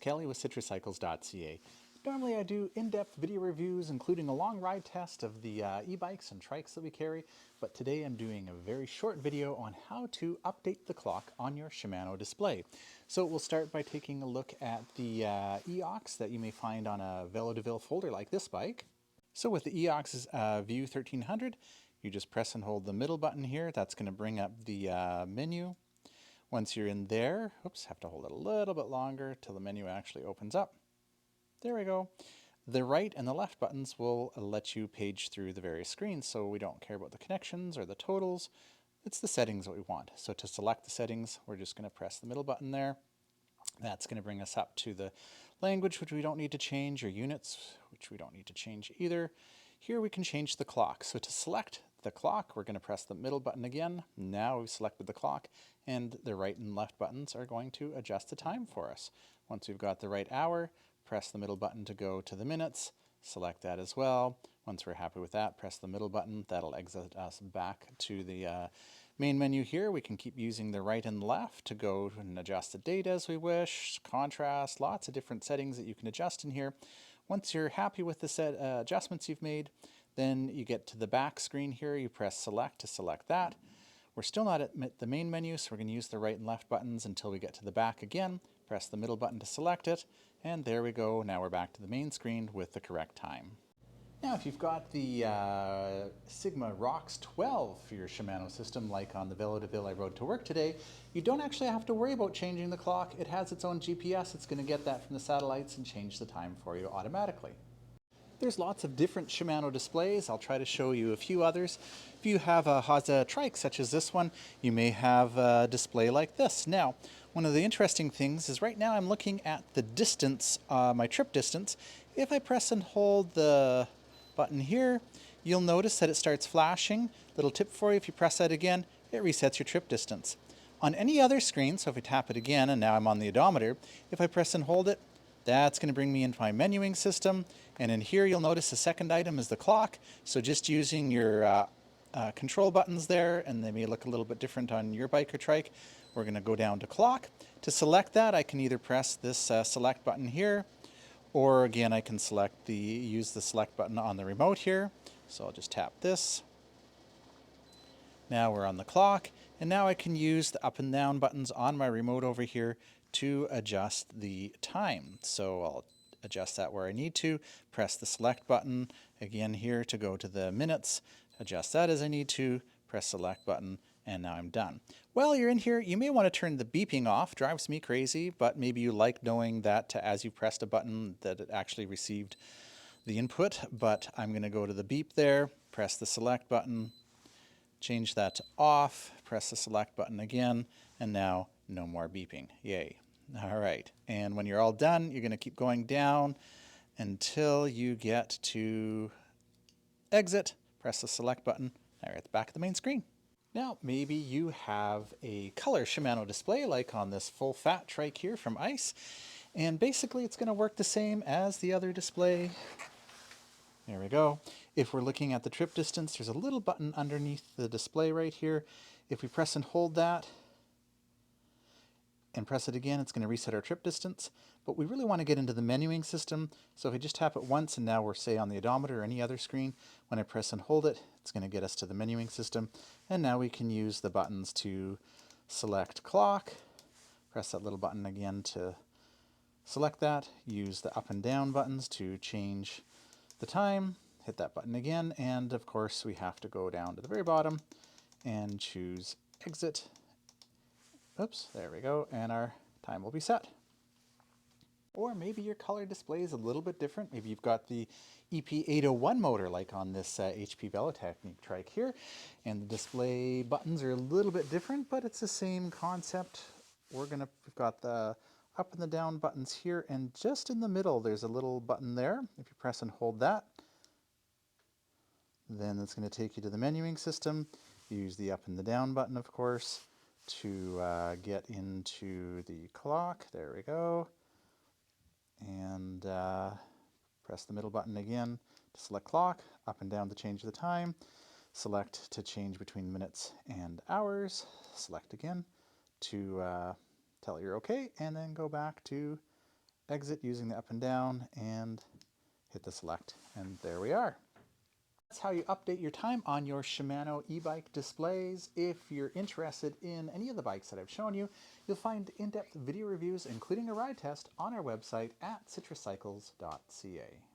it's Kelly with citricycles.ca. Normally I do in-depth video reviews including a long ride test of the e-bikes and trikes that we carry, but today I'm doing a very short video on how to update the clock on your Shimano display. So we'll start by taking a look at the EOX that you may find on a Velo de Ville folder like this bike. So with the EOX's View 1300, you just press and hold the middle button here. That's going to bring up the menu. Once you're in there, oops, have to hold it a little bit longer till the menu actually opens up. There we go. The right and the left buttons will let you page through the various screens, so we don't care about the connections or the totals. It's the settings that we want. So to select the settings, we're just going to press the middle button there. That's going to bring us up to the language, which we don't need to change, or units, which we don't need to change either. Here we can change the clock. So to select the clock, we're going to press the middle button again. Now we've selected the clock, and the right and left buttons are going to adjust the time for us. Once we've got the right hour, press the middle button to go to the minutes, select that as well. Once we're happy with that, press the middle button. That'll exit us back to the main menu here. We can keep using the right and left to go and adjust the date as we wish, contrast, lots of different settings that you can adjust in here. Once you're happy with the adjustments you've made, then you get to the back screen here. You press select to select that. We're still not at the main menu, so we're going to use the right and left buttons until we get to the back again. Press the middle button to select it, and there we go. Now we're back to the main screen with the correct time. Now if you've got the Sigma ROX 12 for your Shimano system, like on the Velo de Ville I rode to work today, you don't actually have to worry about changing the clock. It has its own GPS. It's going to get that from the satellites and change the time for you automatically. There's lots of different Shimano displays. I'll try to show you a few others. If you have a Haza trike such as this one, you may have a display like this. Now, one of the interesting things is right now I'm looking at the distance, my trip distance. If I press and hold the button here, you'll notice that it starts flashing. Little tip for you, if you press that again, it resets your trip distance. On any other screen, so if we tap it again, and now I'm on the odometer, if I press and hold it, that's going to bring me into my menuing system. And in here, you'll notice the second item is the clock. So just using your control buttons there, and they may look a little bit different on your bike or trike, we're going to go down to clock. To select that, I can either press this select button here, or again, I can use the select button on the remote here. So I'll just tap this. Now we're on the clock, and now I can use the up and down buttons on my remote over here to adjust the time. So I'll adjust that where I need to, press the select button again here to go to the minutes, adjust that as I need to, press select button, and now I'm done. While you're in here, you may want to turn the beeping off. Drives me crazy, but maybe you like knowing that as you pressed a button that it actually received the input. But I'm going to go to the beep there, press the select button, change that to off, press the select button again, and now no more beeping. Yay. All right. And when you're all done, you're going to keep going down until you get to exit. Press the select button. Now you're at the back of the main screen. Now, maybe you have a color Shimano display like on this full fat trike here from Ice. And basically it's going to work the same as the other display. There we go. If we're looking at the trip distance, there's a little button underneath the display right here. If we press and hold that and press it again, it's going to reset our trip distance. But we really want to get into the menuing system. So if we just tap it once, and now we're, say, on the odometer or any other screen, when I press and hold it, it's going to get us to the menuing system. And now we can use the buttons to select clock, press that little button again to select that, use the up and down buttons to change the time, hit that button again, and of course we have to go down to the very bottom and choose exit. Oops, there we go, and our time will be set. Or maybe your color display is a little bit different. Maybe you've got the EP801 motor like on this HP Velotechnique trike here, and the display buttons are a little bit different, but it's the same concept. We've got the up and the down buttons here, and just in the middle there's a little button there. If you press and hold that, then it's going to take you to the menuing system. Use the up and the down button, of course, to get into the clock. There we go. And press the middle button again to select clock, up and down to change the time, select to change between minutes and hours, select again to tell you're okay, and then go back to exit using the up and down and hit the select, and there we are. That's how you update your time on your Shimano e-bike displays. If you're interested in any of the bikes that I've shown you, you'll find in-depth video reviews, including a ride test, on our website at citruscycles.ca.